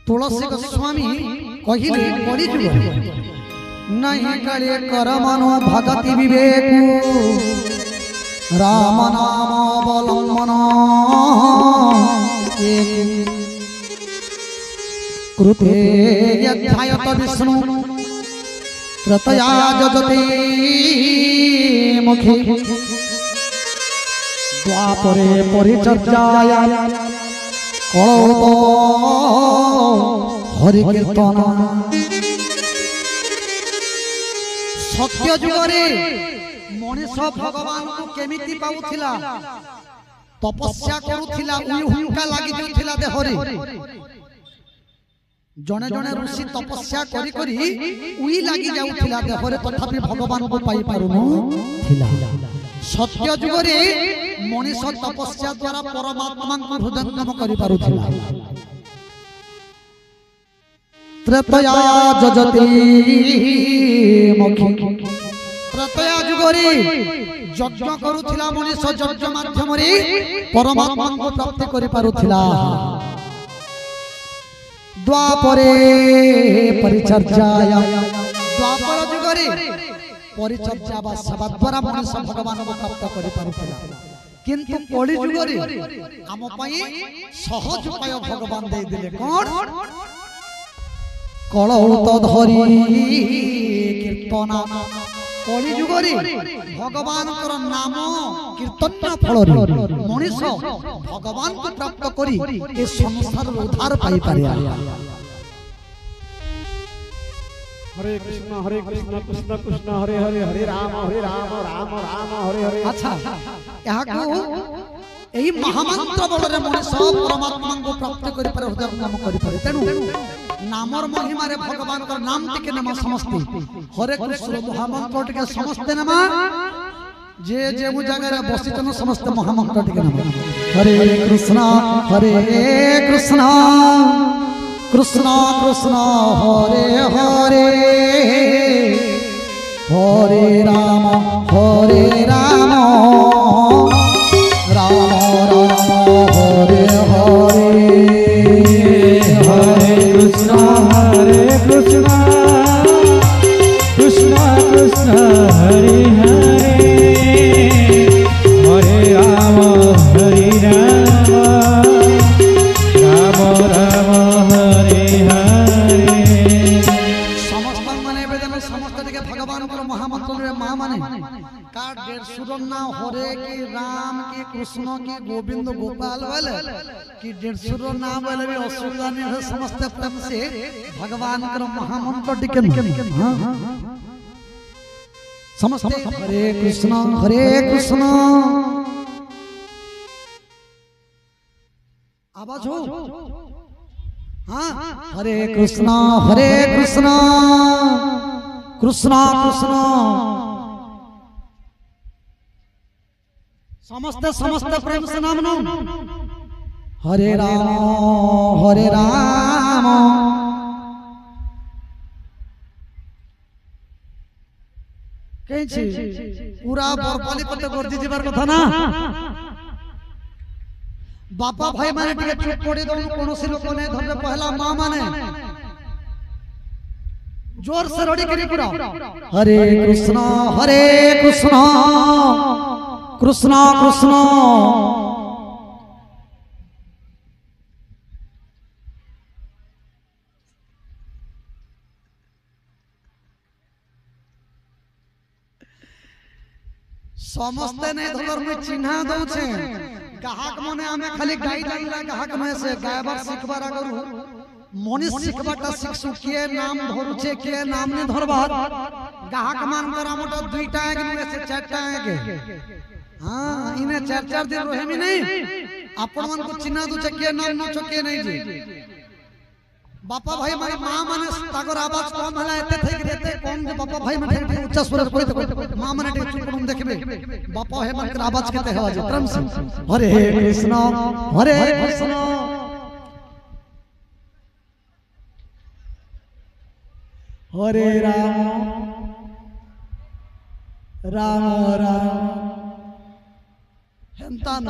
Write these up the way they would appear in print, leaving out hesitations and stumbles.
तुलसी गोस्वामी कहिले कली जुग नहीं कले कर मनो भगति विवेक राम नाम अवलंबन कृते यध्यायत विष्णु त्रतया जजते मुखे द्वापरे परिचर्याया कलौत हरि कीर्तन सत्य जुगरे मनीष भगवान को केमिति पाउथिला तपस्या करूथिला उई हुंका लागि जाउथिला देहरे जने जने ऋषि तपस्या करी करी उई लागि जाउथिला देहरे तथापि भगवान को पाई पारुनु थिला सत्य जुगरे मनीष तपस्या द्वारा परमात्मा को हृदयंगम करि पारुथिला त्रतया जजते मुखे त्रतया जुगरे यज्ञ करूथिला मनीष यज्ञ माध्यम रे परमात्मा को प्राप्त करि पारुथिला द्वापरे परिचर्याया द्वापर जुगरे परिचर्या बा सेवा द्वारा मनीष भगवान को प्राप्त करि पारुथिला किंतु कली जुगरे आम पई सहज उपाय भगवान दे दिले कोन कलौत धरी कीर्तन कली जुगरे भगवान नाम कीर्तन फल मनीष भगवान को प्राप्त करी ए संसार उद्धार पाई पारे हरे कृष्ण कृष्ण कृष्ण हरे हरे हरे राम राम राम हरे हरे। अच्छा यहाँ को एही महामंत्र बलरे मनीष परमात्मा को प्राप्त करि पारे हृदय नाम करि पारे तेनु नामर महिमा रे भगवान का नाम टिके नमा समस्ते हरे कृष्ण महामंत्र टिके समस्ते नमा जे जे मु जगह रे बसितन समस्त महामंत्र टिके नमा हरे कृष्ण कृष्ण कृष्ण हरे हरे हरे राम राम राम हरे हरे हरे कृष्ण कृष्ण कृष्ण हरे हरे हरे राम राम राम हरे हरे। समस्त माने वेदन समस्त के भगवान को महामंत्र रे मां माने का 150 ना हरे की राम की कृष्ण की गोविंद गोपाल वाले कि 150 नाम वाले भी असुविधा नहीं है समस्त प्रेम से भगवान का महामंत्र टिके हां समस्त हरे कृष्ण आवाज हो हाँ हरे कृष्ण कृष्ण कृष्ण समस्त प्रेम से नाम नो हरे राम पूरा बरपाली पते गर्दी जीवार कथा ना बापा भाई माने टिके चुप पड़ी दो कोनोसी लोक ने धरबे पहला मां माने जोर से रड़ी करी पूरा हरे कृष्ण कृष्ण समस्ते ने धर में चिन्हा दो छे गाहक मने आमे खाली गाई लागला गाहक में से गायबर सिखबार करू मनीष सिखबाटा शिक्षु के नाम धरुचे के नाम ने धरबा गाहक मान कर हमटा दुईटा आगे में से चारटा आगे हां इने चार चार दिन रहे में नहीं अपन मन को चिन्हा दो छे के नाम न छके नहीं जी बापा भाई मारी मां माने तागर आवाज कम हला एते थई रहते कम जे बापा भाई माने उच्च स्वर कहित मां माने चुप करून देखबे बापा हे मन कर आवाज केते आवाज क्रम से हरे कृष्ण हरे राम हेंता न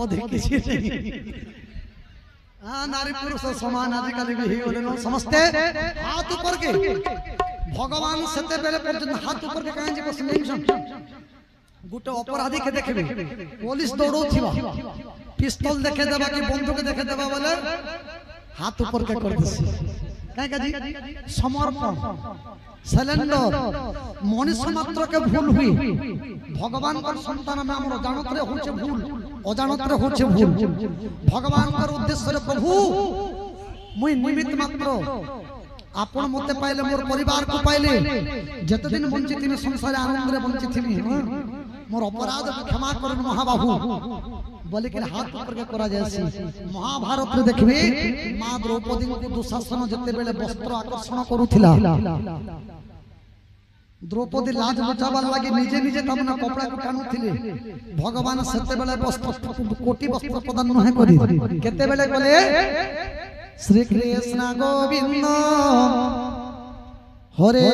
अधिक किसी नहीं हाँ नारी पुरुष समान आजिकल भी ही समझते हाथ ऊपर के भगवान सेते बेले पर्यंत हाथ ऊपर के कहीं बस नहीं गोटे अपराधी के देखबे पुलिस दौड़ो थिबा पिस्तौल देखे देबा कि बंदूक देखे देबा बोले हाथ ऊपर के कर देसी काहे का जी समर्पण सिलेंडर मनुष्य मात्र के भूल हुई भगवान का संतान में हमरो जानत रे होचे भूल अजानत रे होचे भूल भगवान का उद्देश्य रे प्रभु मुई निमित्त मात्र आपण मते पाइले मोर परिवार को पाइले जत दिन वंचित थिनी संसार आनंद रे वंचित थिनी मोर अपराध क्षमा करन महाबाहु बोले कि हाथ ऊपर के करा जैसी महाभारत रे देखबे मां द्रौपदी को दुशासन जते बेले वस्त्र आकर्षण करूथिला द्रौपदी लाज बचाबार लागि निजे निजे तमना कपड़ा को टानुथिले भगवान सते बेले वस्त्र कोटि वस्त्र प्रदान नहे करी केते बेले बोले श्री कृष्ण गोविंद हरे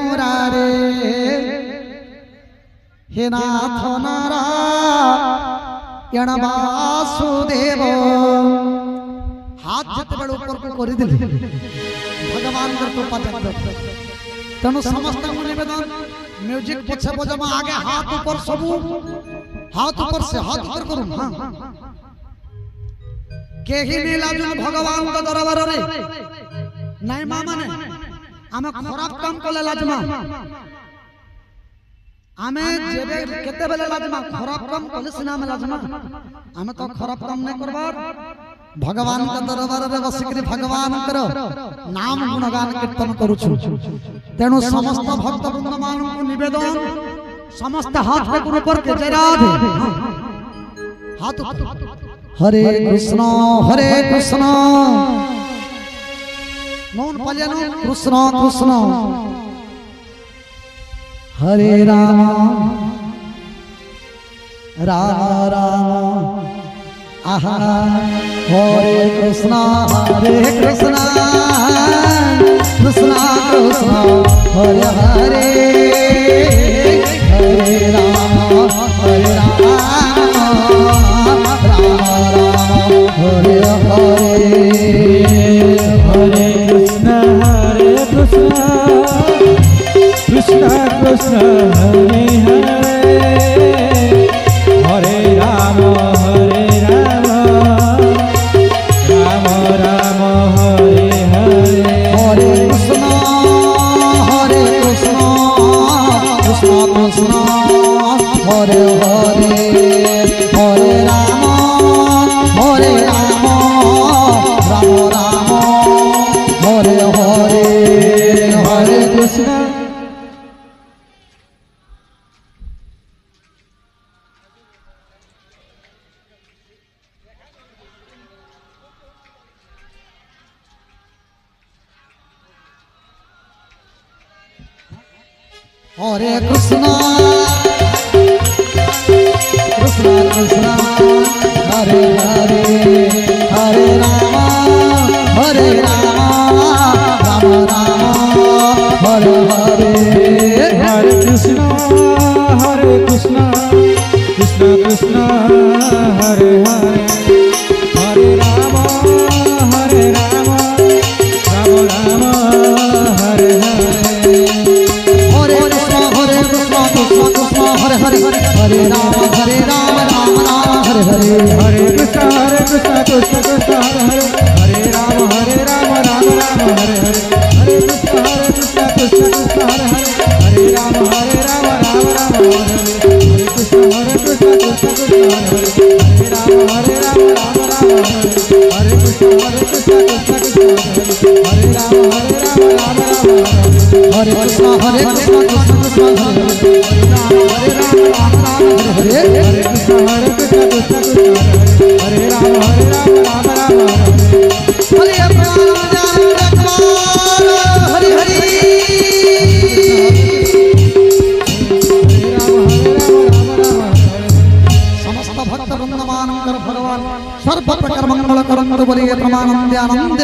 मुरारे हे नाथ नारायण वासुदेव हाथ जते बेले ऊपर को करि दिले भगवान कर कृपा जगत तेणु समस्त निवेदन म्यूजिक पछे बजामा आगे हाथ ऊपर सबू हाथ ऊपर से हाथ ऊपर करूं हां केही नहीं लाजुन भगवान का दरबार रे नहीं मामा ने आमे खराब काम कले लाजमा आमे जेबे केते बेले लाजमा खराब काम कले सिना में लाजमा आमे तो खराब काम नहीं करबार भगवान का दरबार रे बसिकरी भगवान करो नाम गुणगान कीर्तन करू छु तेणु समस्त भक्त वृंद मान को निवेदन समस्त हाथ के ऊपर के जय राधे हाथ हरे कृष्ण नौन पल्यानो कृष्ण कृष्ण हरे राम राम राम आहा हरे कृष्ण कृष्ण कृष्ण हरे हरे हरे राम हरे हरे कृष्ण कृष्ण कृष्ण हरे हरे हरे राम राम राम हरे हरे हरे कृष्ण कृष्ण कृष्ण हरे हरे हरे राम राम राम हरे हरे हरे कृष्ण हरे कृष्ण कृष्ण कृष्ण हरे हरे हरे राम राम राम हरे हरे हरे कृष्ण कृष्ण कृष्ण हरे हरे हरे राम राम राम हरे हरे हरे हरे हरे राम राम हरे हरे हरे कृष्ण कृष्ण कृष्ण हरे हरे राम राम राम हरे हरे हरे कृष्ण कृष्ण कृष्ण हरे राम राम राम हरे हरे कृष्ण कृष्ण कृष्ण हरे राम राम राम हरे हरे कृष्ण कृष्ण कृष्ण हरे राम राम राम हरे कृष्ण कृष्ण कृष्ण हरे राम हरे हरे कृष्ण कृष्ण कृष्ण हरे राम राम राम हरे हरे हरि समस्त भक्त वृंद मान भगवान सर्व प्रकार मंगल करंतु बोलिए प्रमानंद आनंद